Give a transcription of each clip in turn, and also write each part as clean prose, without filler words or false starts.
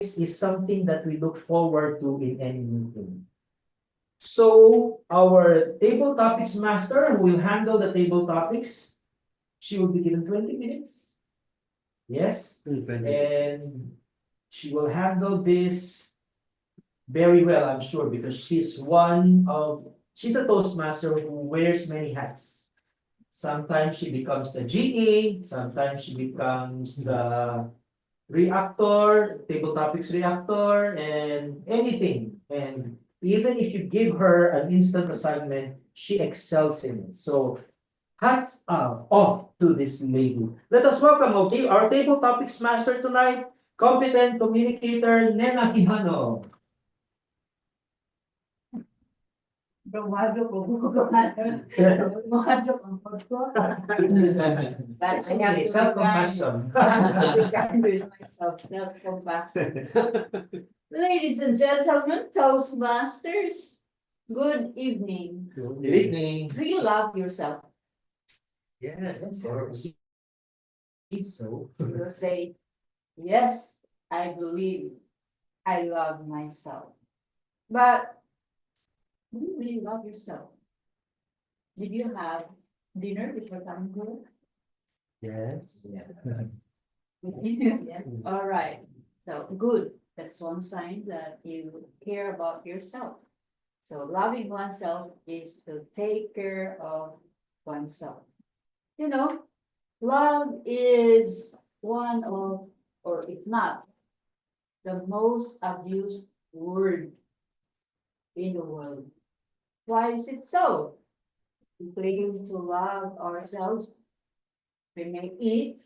is something that we look forward to in any meeting. So our table topics master who will handle the table topics, she will be given 20 minutes. Yes, and she will handle this very well, I'm sure, because she's a Toastmaster who wears many hats. Sometimes she becomes the GA, sometimes she becomes the reactor, table topics reactor, and anything. And even if you give her an instant assignment, she excels in it. So hats off to this lady. Let us welcome our table topics master tonight, competent communicator Nena Quijano. Bromado ko, bromado ang pagko. But I have Okay, to self-compassion. be kind with myself, self-compassion. Ladies and gentlemen, Toastmasters, good evening. Good evening. Do you love yourself? Yes, of course. So. You will say, yes, I believe I love myself. But do you really love yourself? Did you have dinner before coming here? Yes. Yes. All right. So good. That's one sign that you care about yourself. So loving oneself is to take care of oneself. You know, love is one of, or if not, the most abused word in the world. Why is it so? We claim to love ourselves. We may eat,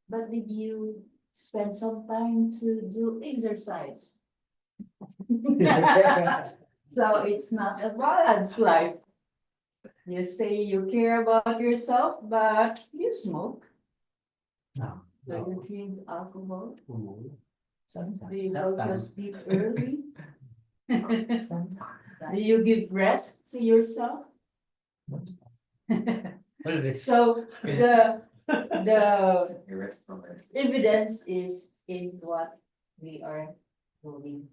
but did you spend some time to do exercise? So it's not a balanced life. You say you care about yourself, but you smoke. No. Do you drink alcohol? Sometimes. Do you go to sleep early? Sometimes. Do you give rest to yourself? So the evidence is in what we are doing.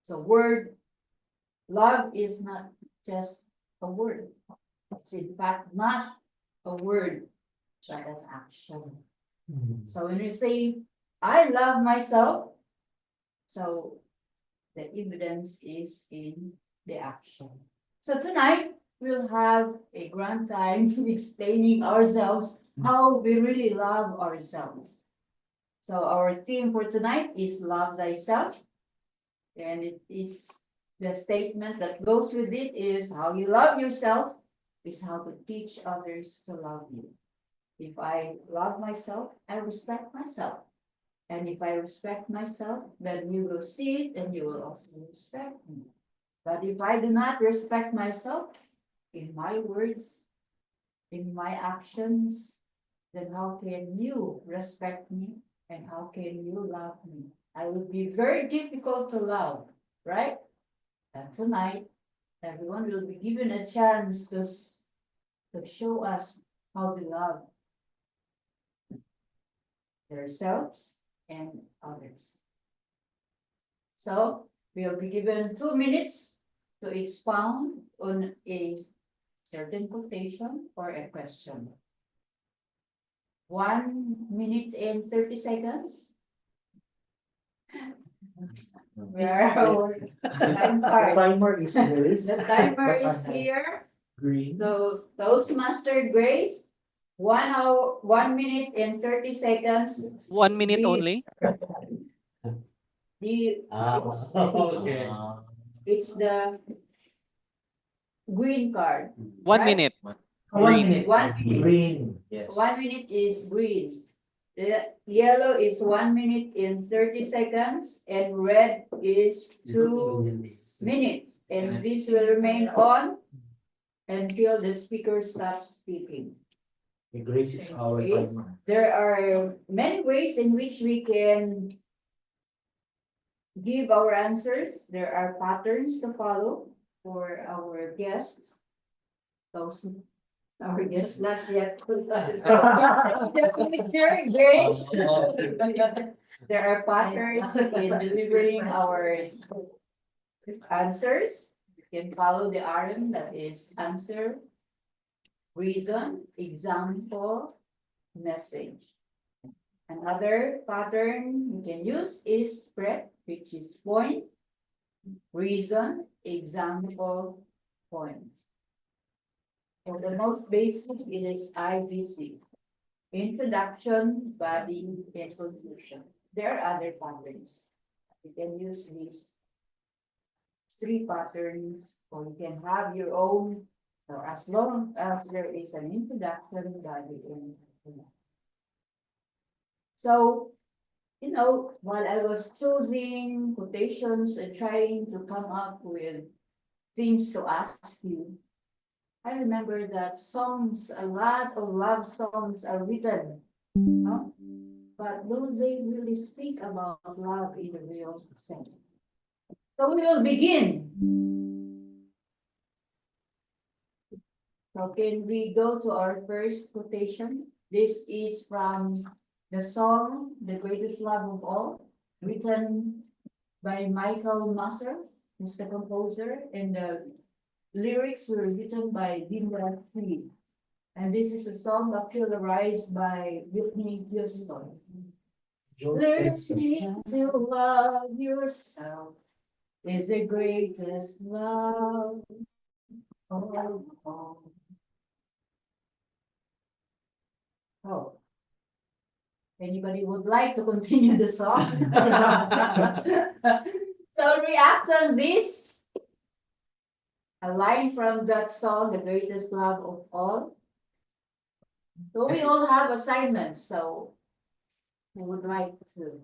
So love is not just a word. It's in fact not a word, but an action. So when you say, I love myself, so the evidence is in the action. So tonight, we'll have a grand time explaining ourselves, how we really love ourselves. So our theme for tonight is Love Thyself. And it is the statement that goes with it is how you love yourself is how to teach others to love you. If I love myself, I respect myself. And if I respect myself, then you will see it and you will also respect me. But if I do not respect myself, in my words, in my actions, then how can you respect me and how can you love me? I will be very difficult to love, right? And tonight, everyone will be given a chance to show us how to love themselves and others. So we'll be given 2 minutes to expound on a certain quotation or a question. 1 minute and 30 seconds. Where our time The cards. timer is Grace. The timer is here. Green. So Toastmaster Grace, 1 hour, 1 minute and 30 seconds. 1 minute We- only? Okay. It's the green card. 1 Right? minute. 1 minute. One- Green. Yes. 1 minute is green. The yellow is 1 minute and 30 seconds, and red is 2 minutes. And this will remain on until the speaker stops speaking. The Grace is our Okay. timer. There are many ways in which we can give our answers. There are patterns to follow for our guests. Those our guests not yet. The commentary, Grace. There are patterns in delivering our answers. You can follow the RM, that is answer, reason, example, message. Another pattern you can use is PREP, which is point, reason, example, point. So the most basic it is IBC. Introduction, body, and conclusion. There are other patterns. You can use these three patterns, or you can have your own, so as long as there is an introduction, body, and conclusion. So, while I was choosing quotations and trying to come up with things to ask you, I remember that songs, a lot of love songs are written, no? But do they really speak about love in the real sense? So we will begin. So can we go to our first quotation? This is from the song, The Greatest Love of All, written by Michael Masser, who's the composer, and the lyrics were written by Dinda Free. And this is a song popularized by Whitney Houston. Learning to love yourself is the greatest love of all. Oh, anybody would like to continue the song? So react on this. A line from that song, The Greatest Love of All. So we all have assignments, so who would like to?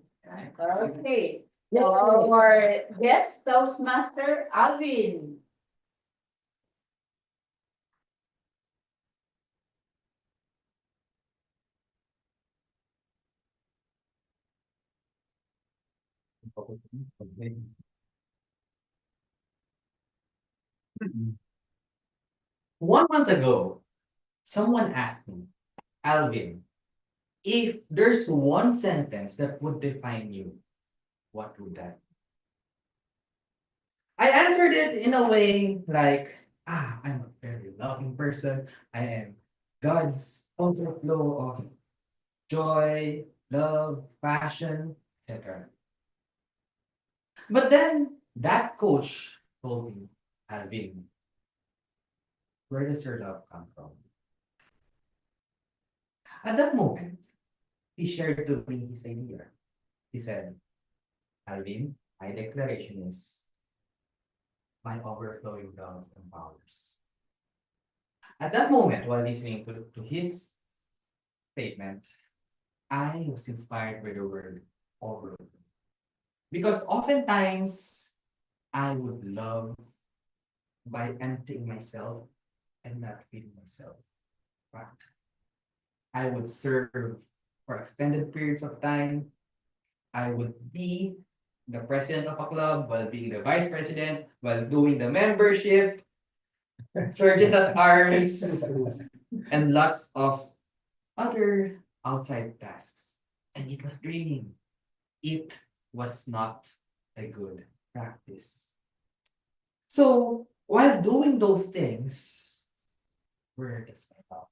Okay, so our guest Toastmaster Alvin. One month ago, someone asked me, Alvin, if there's one sentence that would define you, what would that be? I answered it in a way like, I'm a very loving person. I am God's overflow of joy, love, passion, etc. But then that coach told me, Alvin, where does your love come from? At that moment, he shared to me his idea. He said, Alvin, my declaration is my overflowing love empowers. At that moment, while listening to his statement, I was inspired by the word overflow. Because oftentimes, I would love by emptying myself and not feeding myself. But I would serve for extended periods of time. I would be the president of a club while being the vice president, while doing the membership, sergeant at arms, and lots of other outside tasks. And it was draining. It was not a good practice. So while doing those things, where does my love?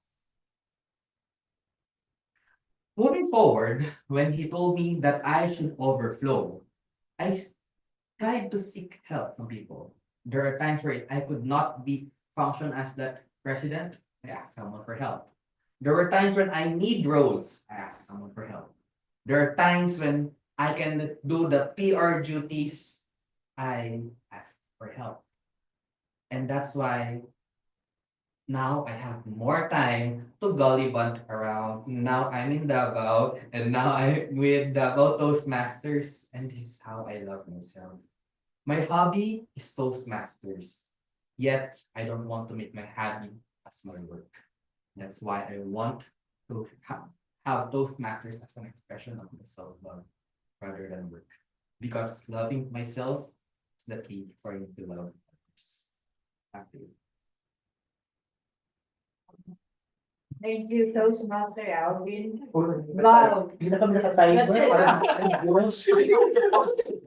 Moving forward, when he told me that I should overflow, I tried to seek help from people. There are times where I could not be function as that president. I asked someone for help. There were times when I need roles. I asked someone for help. There are times when I can do the PR duties. I ask for help. And that's why now I have more time to gullibunt around. Now I'm in Davao, and now I'm with Davao Toastmasters, and this is how I love myself. My hobby is Toastmasters, yet I don't want to make my hobby as my work. That's why I want to have Toastmasters as an expression of my self-love rather than work. Because loving myself is the key for me to love others. Happy. Thank you, Toastmaster Alvin. Love. Hindi na kami nakatimer. That's it. Parang,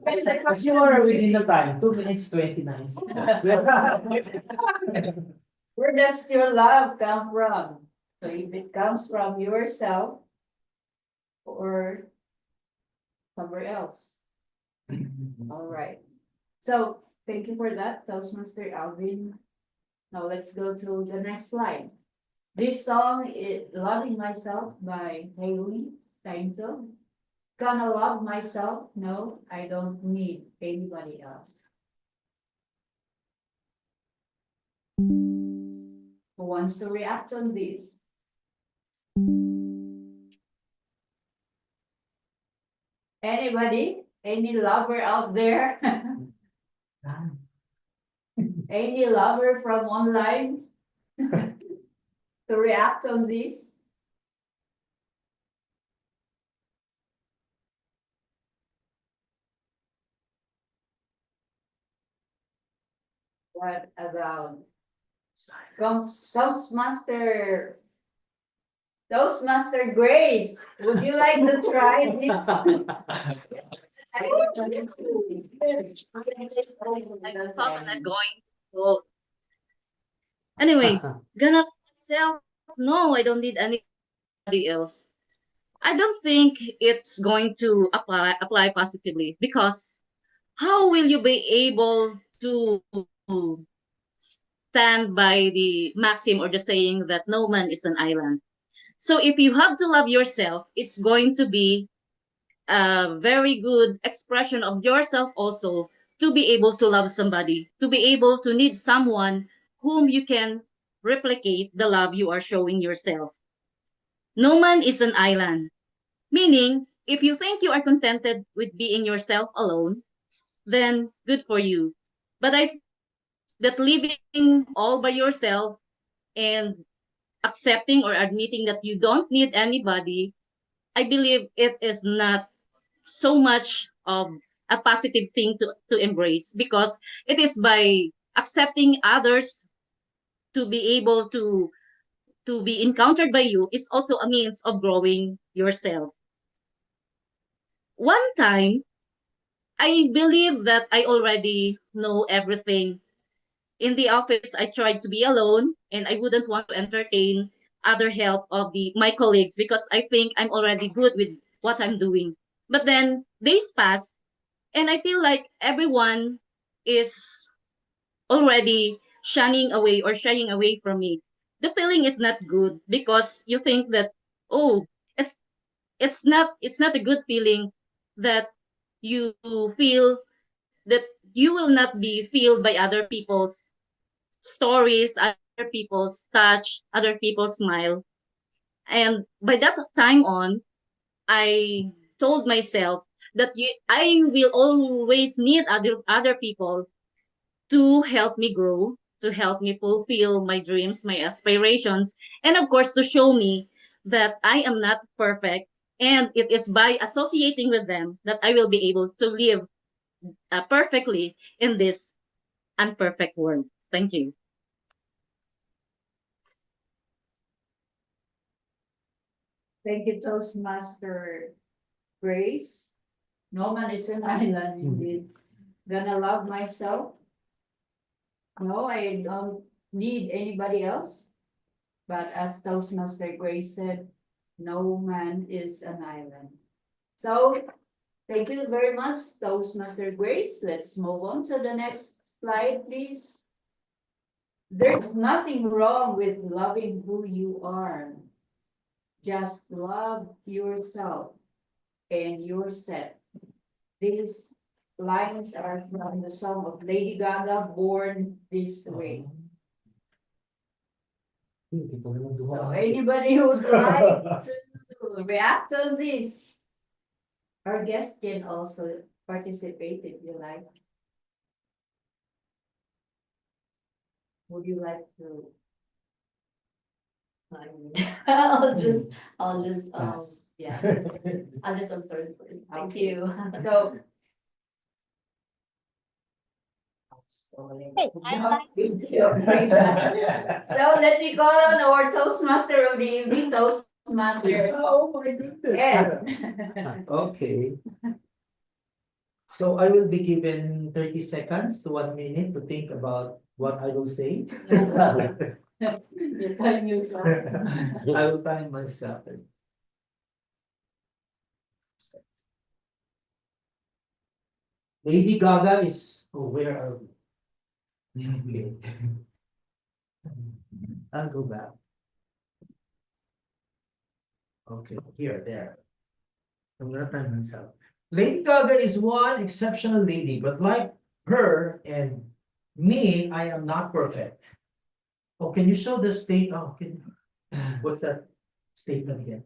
That's a but you are within the time, 2 minutes, 29 seconds. Where does your love come from? So if it comes from yourself or somewhere else. All right. So thank you for that, Toastmaster Alvin. Now let's go to the next slide. This song is Loving Myself by Haley Steinfeld. Gonna love myself? No, I don't need anybody else. Who wants to react on this? Anybody? Any lover out there? Any lover from online to react on this? What about Toastmaster? Toastmaster Grace, would you like to try this? I thought I'm not going to. Anyway, gonna myself. No, I don't need anybody else. I don't think it's going to apply positively because how will you be able to stand by the maxim or the saying that no man is an island? So if you have to love yourself, it's going to be a very good expression of yourself also to be able to love somebody, to be able to need someone whom you can replicate the love you are showing yourself. No man is an island, meaning if you think you are contented with being yourself alone, then good for you. But I think that living all by yourself and accepting or admitting that you don't need anybody, I believe it is not so much of a positive thing to embrace because it is by accepting others to be able to be encountered by you is also a means of growing yourself. One time, I believe that I already know everything. In the office, I tried to be alone and I wouldn't want to entertain other help of my colleagues because I think I'm already good with what I'm doing. But then days pass and I feel like everyone is already shunning away or shying away from me. The feeling is not good because you think that, oh, it's it's not a good feeling that you feel that you will not be filled by other people's stories, other people's touch, other people's smile. And by that time on, I told myself that I will always need other people to help me grow, to help me fulfill my dreams, my aspirations, and of course to show me that I am not perfect. And it is by associating with them that I will be able to live perfectly in this unperfect world. Thank you. Thank you, Toastmaster Grace. No man is an island indeed. Gonna love myself? No, I don't need anybody else. But as Toastmaster Grace said, no man is an island. So thank you very much, Toastmaster Grace. Let's move on to the next slide, please. There's nothing wrong with loving who you are. Just love yourself and you're set. These lines are from the song of Lady Gaga, Born This Way. So anybody who would like to react on this? Our guest can also participate if you like. Would you like to? I'll just, Pass. yeah, I'll just observe first. Thank Okay. you. So So let me call on our Toastmaster of the evening, Toastmaster Oh my goodness. Ed. Okay. So I will be given 30 seconds to 1 minute to think about what I will say. You time yourself. I will time myself. Lady Gaga is, oh, where are we? Okay. I'll go back. Okay, here, there. I'm gonna time myself. Lady Gaga is one exceptional lady, but like her and me, I am not perfect. Oh, can you show the state? Oh, what's that statement again?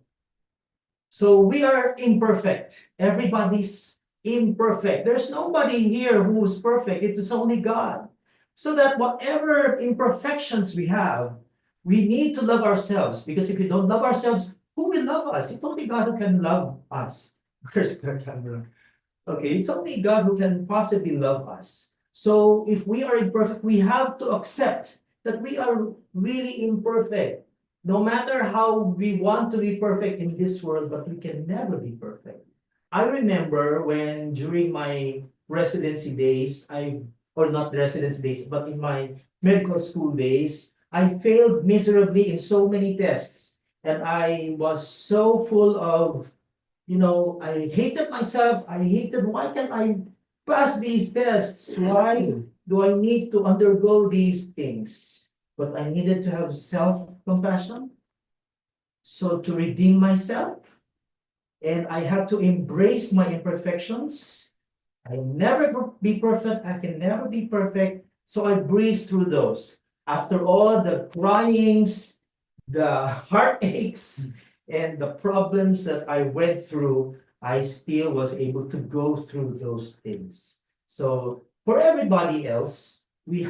So we are imperfect. Everybody's imperfect. There's nobody here who's perfect. It's only God. So that whatever imperfections we have, we need to love ourselves. Because if we don't love ourselves, who will love us? It's only God who can love us. Where's the camera? Okay, it's only God who can possibly love us. So if we are imperfect, we have to accept that we are really imperfect. No matter how we want to be perfect in this world, but we can never be perfect. I remember when during my residency days, or not residency days, but in my medical school days, I failed miserably in so many tests. And I was so full of, I hated myself. I hated, why can't I pass these tests? Why do I need to undergo these things? But I needed to have self-compassion. So to redeem myself, and I have to embrace my imperfections. I'll never be perfect. I can never be perfect. So I breeze through those. After all the cryings, the heartaches, and the problems that I went through, I still was able to go through those things. So for everybody else, be,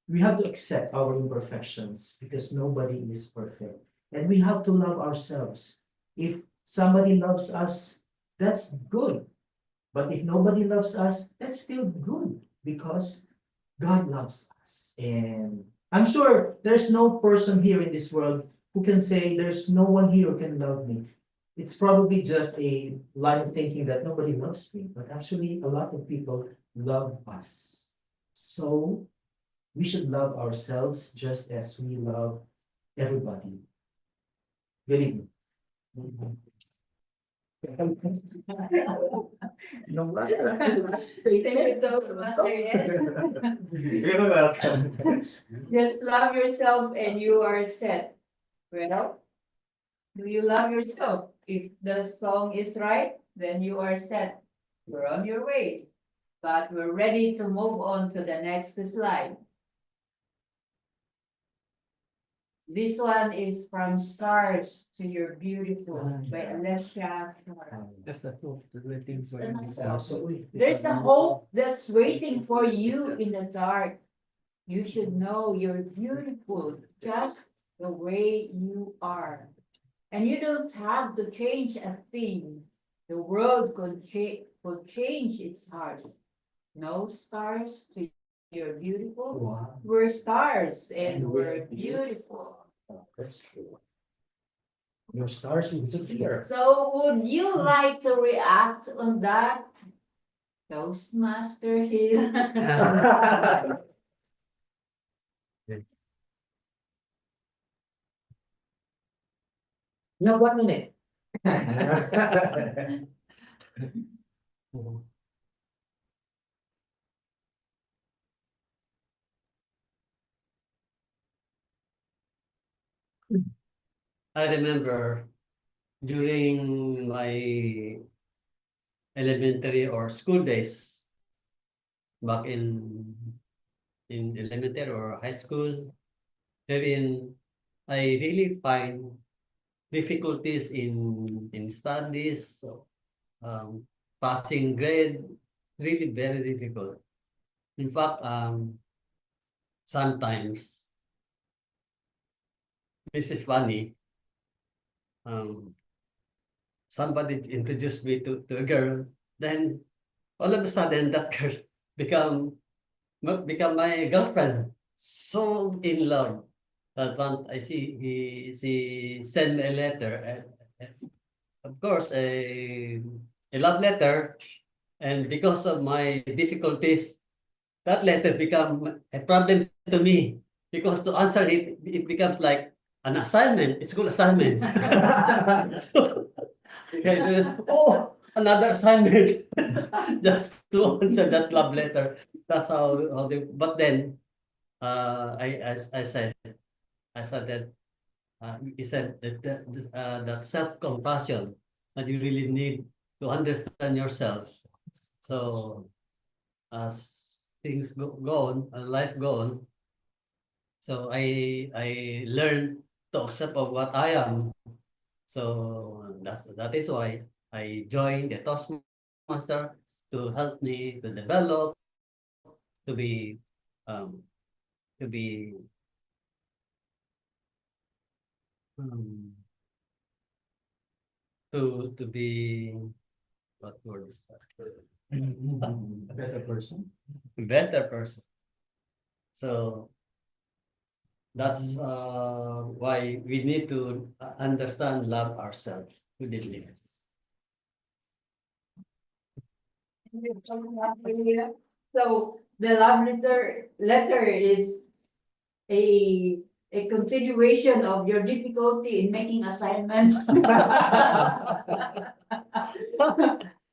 we have to accept our imperfections because nobody is perfect. And we have to love ourselves. If somebody loves us, that's good. But if nobody loves us, that's still good because God loves us. And I'm sure there's no person here in this world who can say there's no one here who can love me. It's probably just a line of thinking that nobody loves me, but actually a lot of people love us. So we should love ourselves just as we love everybody. Good evening. No matter. Thank you, Toastmaster Ed. You're welcome. Just love yourself and you are set. Well, do you love yourself? If the song is right, then you are set. You're on your way. But we're ready to move on to the next slide. This one is From Stars to Your Beautiful by Alessia Clark. There's a hope that waiting for It's you. an- There's a hope that's waiting for you in the dark. You should know you're beautiful just the way you are. And you don't have to change a thing. The world could change its heart. No stars to you're beautiful. Wow. We're stars and we're beautiful. Oh, that's true. Your stars will disappear. So would you like to react on that? Toastmaster Hill. No, 1 minute. I remember during my elementary or school days back in elementary or high school, wherein I really find difficulties in studies, so, passing grade, really very difficult. In fact, sometimes this is funny. Um, Somebody introduced me to a girl, then all of a sudden that girl become become my girlfriend. So in love. That one I see she sent me a letter, and of course a love letter, and because of my difficulties, that letter become a problem to me, because to answer it, it becomes like an assignment, a school assignment. Oh, another assignment just to answer that love letter. That's how they, but then I said that he said that self-compassion, that you really need to understand yourself. So as things go on, life go on, so I learned to accept of what I am. So that is why I joined the Toastmaster, to help me to develop, to be um, to be um, to be, what word is that? A better person. Better person. So that's why we need to understand, love ourselves within this. So the love letter is a a continuation of your difficulty in making assignments.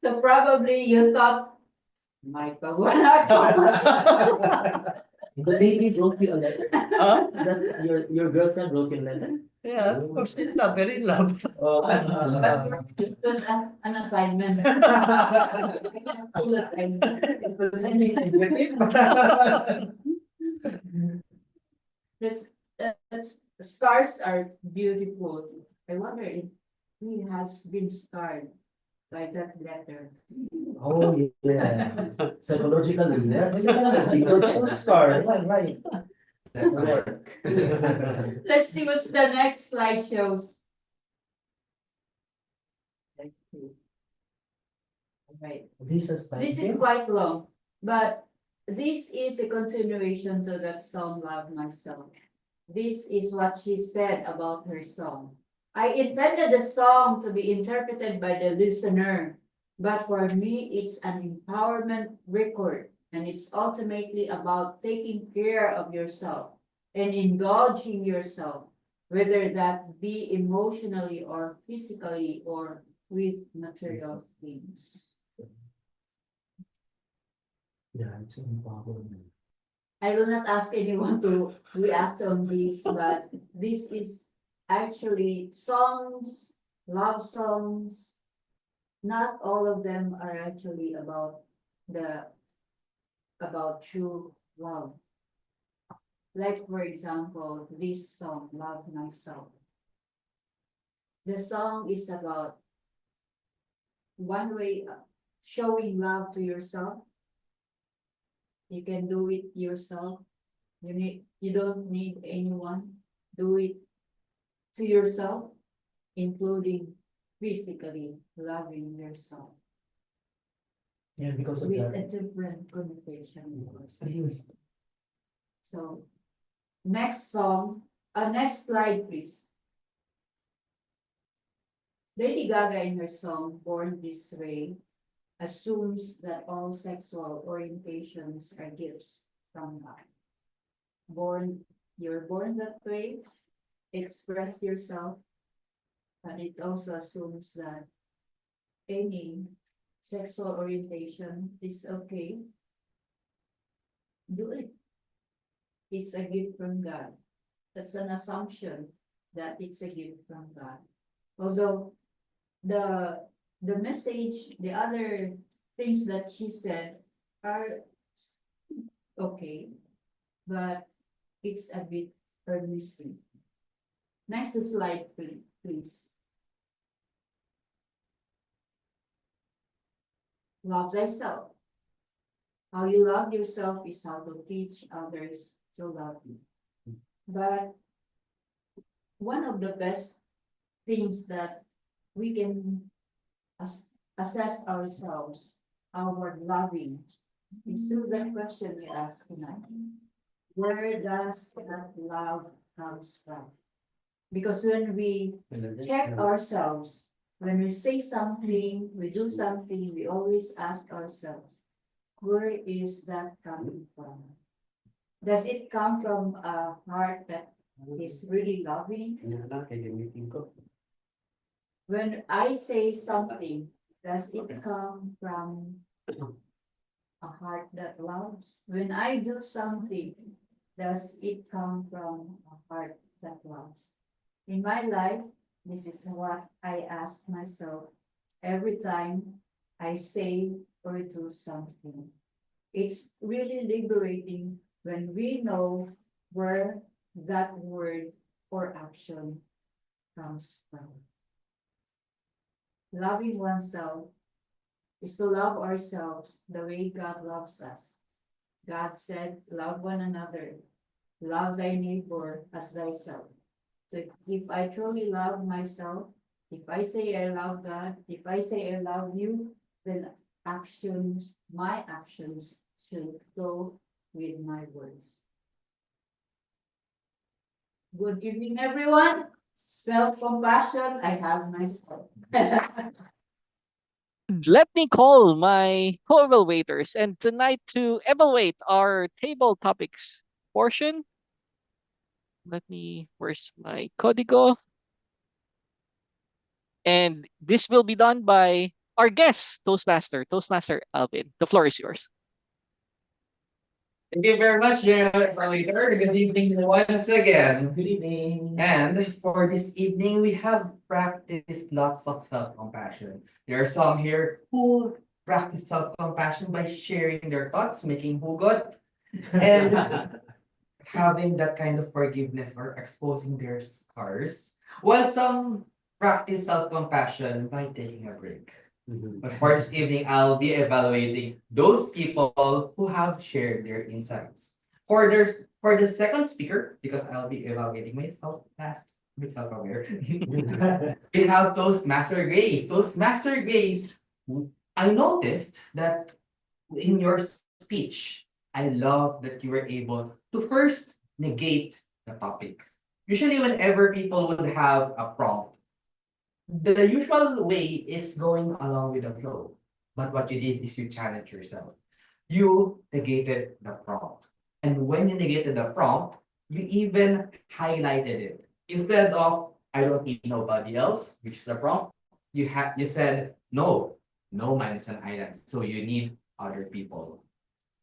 So probably you thought, may pagwala ko. The lady wrote you a letter? Huh? That your girlfriend wrote you a letter? Yeah, of course, in love, very in love. Oh, It was an assignment. it was really negative. Scars are beautiful. I wonder if he has been scarred by that letter. Oh, yeah. Psychologically, yeah. Psychological scar. Right. That Right. work. Let's see what's the next slide shows. Right. Lisa's This is quite long, but this is a continuation to that song, Love Myself. This is what she said about her song. I intended the song to be interpreted by the listener, but for me, it's an empowerment record, and it's ultimately about taking care of yourself and indulging yourself, whether that be emotionally or physically or with material things. Yeah, it's empowerment. I will not ask anyone to react on this, but this is actually songs, love songs. Not all of them are actually the about true love. Like for example, this song, Love Myself. The song is about one way showing love to yourself. You can do it yourself. You don't need anyone. Do it to yourself, including physically loving yourself Yeah, because of with that. a different connotation, of course. So, next song, next slide, please. Lady Gaga in her song Born This Way assumes that all sexual orientations are gifts from God. You're born that way, express yourself, but it also assumes that any sexual orientation is okay. Do it. It's a gift from God. That's an assumption that it's a gift from God. Although the message, the other things that she said are okay, but it's a bit permissive. Next slide, please. Love thyself. How you love yourself is how to teach others to love you. But one of the best things that we can assess ourselves, our loving, It's still that question we asked tonight. Where does that love comes from? Because when we check ourselves, when we say something, we do something, we always ask ourselves, where is that coming from? Does it come from a heart that is really loving? When I say something, does it come from a heart that loves? When I do something, does it come from a heart that loves? In my life, this is what I ask myself every time I say or do something. It's really liberating when we know where that word or action comes from. Loving oneself is to love ourselves the way God loves us. God said, love one another, love thy neighbor as thyself. So if I truly love myself, if I say I love God, if I say I love you, then actions, my actions should go with my words. Good evening, everyone. Self-compassion, I have myself. Let me call my co-evaluators and tonight to evaluate our table topics portion. Where's my código? And this will be done by our guest, Toastmaster Alvin. The floor is yours. Thank you very much, Evaluator. Good evening once again. Good evening. And for this evening, we have practiced lots of self-compassion. There are some here who practice self-compassion by sharing their thoughts, making hugot, and having that kind of forgiveness or exposing their scars, while some practice self-compassion by taking a break. But for this evening, I'll be evaluating those people who have shared their insights. For the second speaker, because I'll be evaluating myself last, with self-aware, we have Toastmaster Grace. Toastmaster Grace, I noticed that in your speech, I love that you were able to first negate the topic. Usually, whenever people would have a prompt, the usual way is going along with the flow. But what you did is you challenged yourself. You negated the prompt. And when you negated the prompt, you even highlighted it. Instead of I don't need nobody else, which is the prompt, you said no, no man is an island. So you need other people.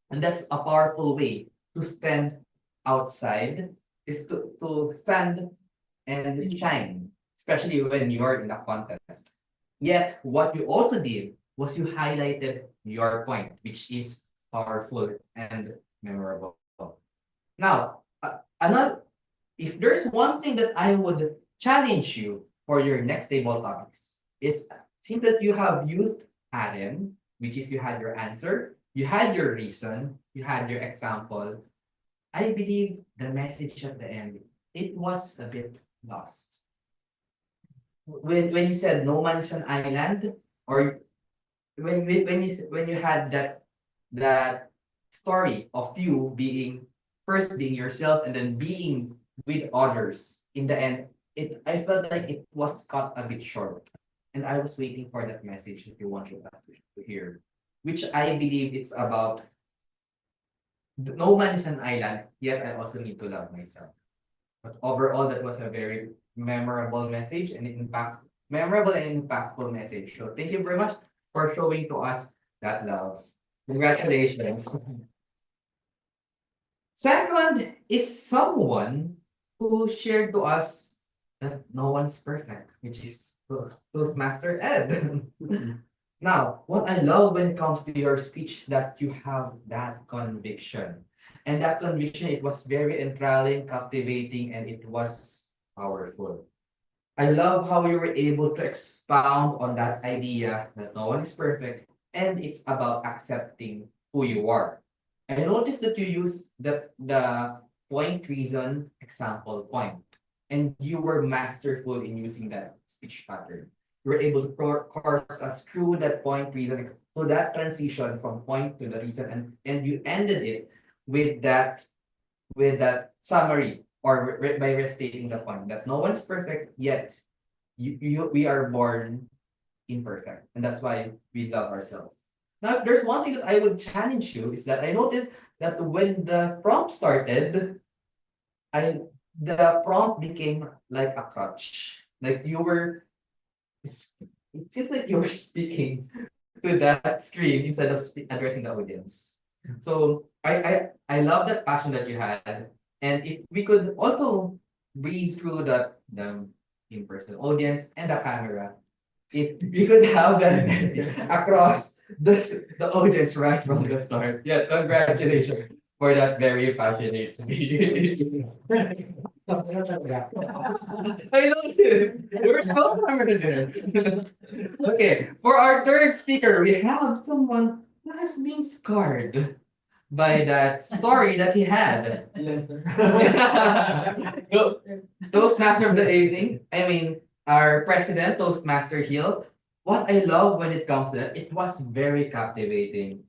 And that's a powerful way to stand outside, is to stand and shine, especially when you're in a contest. Yet, what you also did was you highlighted your point, which is powerful and memorable. Now, another, if there's one thing that I would challenge you for your next table topics is since that you have used Aaron, which is you had your answer, you had your reason, you had your example. I believe the message at the end, it was a bit lost. When you said no man is an island, or when you had that story of you being first being yourself and then being with others in the end, I felt like it was cut a bit short. And I was waiting for that message that you wanted us to hear, which I believe it's about no man is an island, yet I also need to love myself. But overall, that was a very memorable message and memorable and impactful message. So thank you very much for showing to us that love. Congratulations. Second is someone who shared to us that no one's perfect, which is Toastmaster Ed. Now, what I love when it comes to your speech is that you have that conviction. And that conviction, it was very enthralling, captivating, and it was powerful. I love how you were able to expound on that idea that no one is perfect and it's about accepting who you are. I noticed that you used the point reason example point and you were masterful in using that speech pattern. you were able to course us through that point reason, to that transition from point to the reason, and you ended it with that summary, or by restating the point that no one is perfect, yet we are born imperfect, and that's why we love ourselves. Now, if there's one thing that I would challenge you, is that I noticed that when the prompt started, I the prompt became like a crutch. Like it seems like you were speaking to that screen instead of addressing the audience. So I love that passion that you had, and if we could also breeze through the in-person audience and the camera, if we could have that across the audience right from the start. Yeah, congratulations for that very passionate speech. I noticed. We're so covered there. Okay, for our third speaker, we have someone who has been scarred by that story that he had. Tho- Toastmaster of the evening. I mean, our president, Toastmaster Hill. What I love when it comes to that, it was very captivating.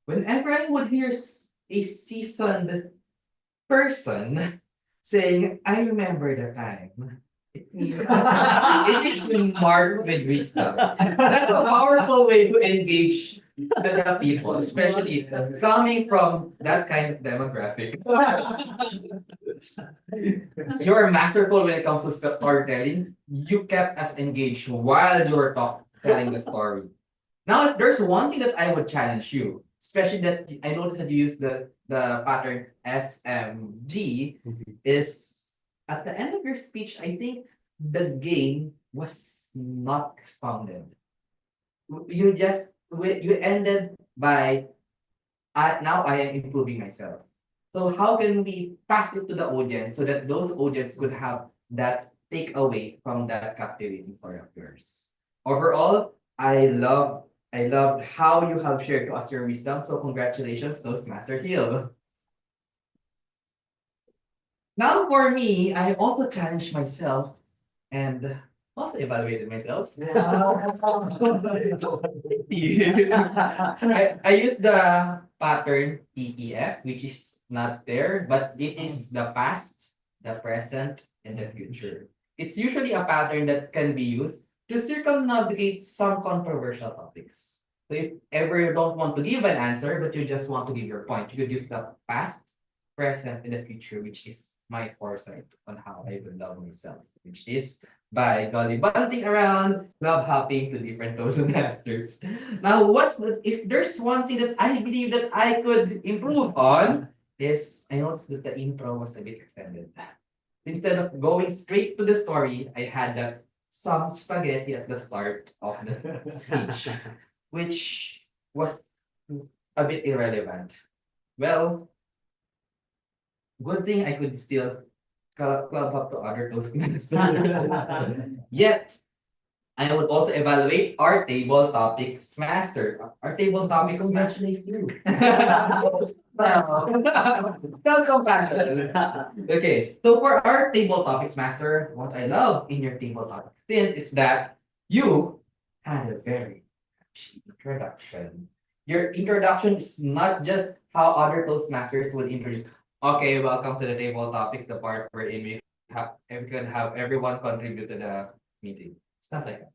Whenever I would hear a seasoned person saying, I remember the time. It means it is marked with wisdom. That's a powerful way to engage the people, especially coming from that kind of demographic. You're masterful when it comes to storytelling. You kept us engaged while you were telling the story. Now, if there's one thing that I would challenge you, especially that I noticed that you use the pattern SMG, is at the end of your speech, I think the game was not expounded. You ended by, now I am improving myself. So how can we pass it to the audience so that those audience could have that takeaway from that captivating story of yours? Overall, I loved how you have shared to us your wisdom. So congratulations, Toastmaster Hill. Now for me, I also challenged myself and also evaluated myself. I used the pattern PPF, which is not there, but it is the past, the present, and the future. It's usually a pattern that can be used to circumnavigate some controversial topics. So if ever you don't want to give an answer, but you just want to give your point, you could use the past, present, and the future, which is my foresight on how I would love myself, which is by gallivanting around, love hopping to different Toastmasters. Now, if there's one thing that I believe that I could improve on, is I noticed that the intro was a bit extended. Instead of going straight to the story, I had that some spaghetti at the start of the speech, which was a bit irrelevant. Well, good thing I could still club up to other Toastmasters. Yet, I would also evaluate our table topics master. Our table topics Congratulate you. Welcome, Pastor. Okay, so for our table topics master, what I love in your table topics is that you had a very catchy introduction. Your introduction is not just how other Toastmasters would introduce. Okay, welcome to the table topics, the part where we can have everyone contribute to the meeting. It's not like that.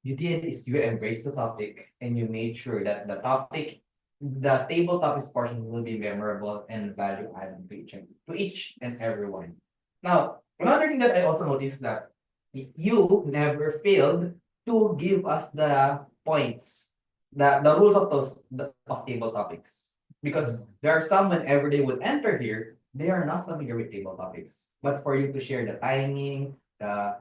You did is you embraced the topic and you made sure that the table topics portion will be memorable and value added to each and everyone. Now, another thing that I also noticed that you never failed to give us the points, the rules of of table topics. Because there are some whenever they would enter here, they are not familiar with table topics. But for you to share the timing, the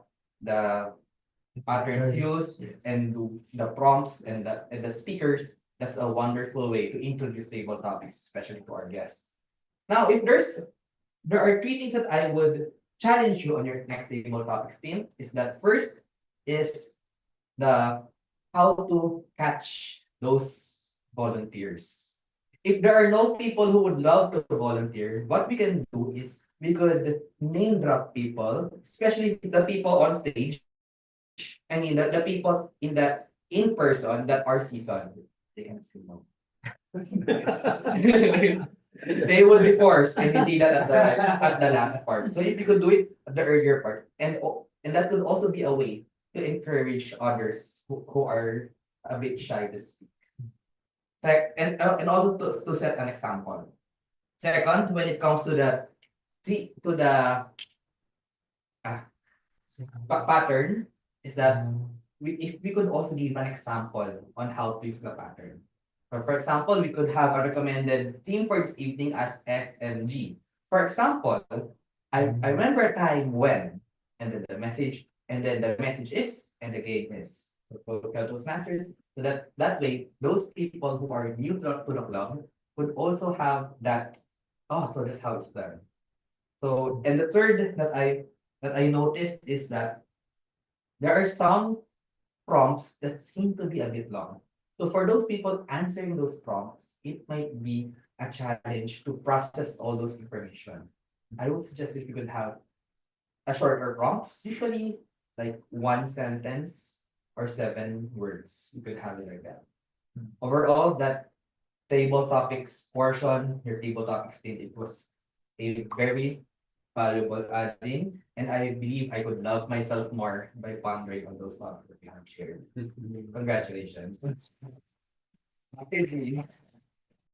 patterns used, and the prompts and the speakers, that's a wonderful way to introduce table topics, especially to our guests. Now, if there are three things that I would challenge you on your next table topics team, is that first is the how to catch those volunteers. If there are no people who would love to volunteer, what we can do is we could name drop people, especially the people on stage, I mean, the people in person that are seasoned, they can say no. They would be forced and hindi that at the last part. So if you could do it at the earlier part, and that could also be a way to encourage others who are a bit shy to speak. And also to set an example. Second, when it comes to the pattern, is that if we could also give an example on how to use the pattern. For example, we could have a recommended theme for this evening as S and G. For example, I remember a time when, and then the message is, and the game is. Toastmasters, so that way, those people who are new to the club would also have that, oh, so that's how it's done. So, and the third that I noticed is that there are some prompts that seem to be a bit long. So for those people answering those prompts, it might be a challenge to process all those information. I would suggest if you could have a shorter prompts, usually like one sentence or 7 words. You could have it like that. Overall, that table topics portion, your table topics thing, it was a very valuable adding, and I believe I could love myself more by pondering on those topics that we have shared. Congratulations.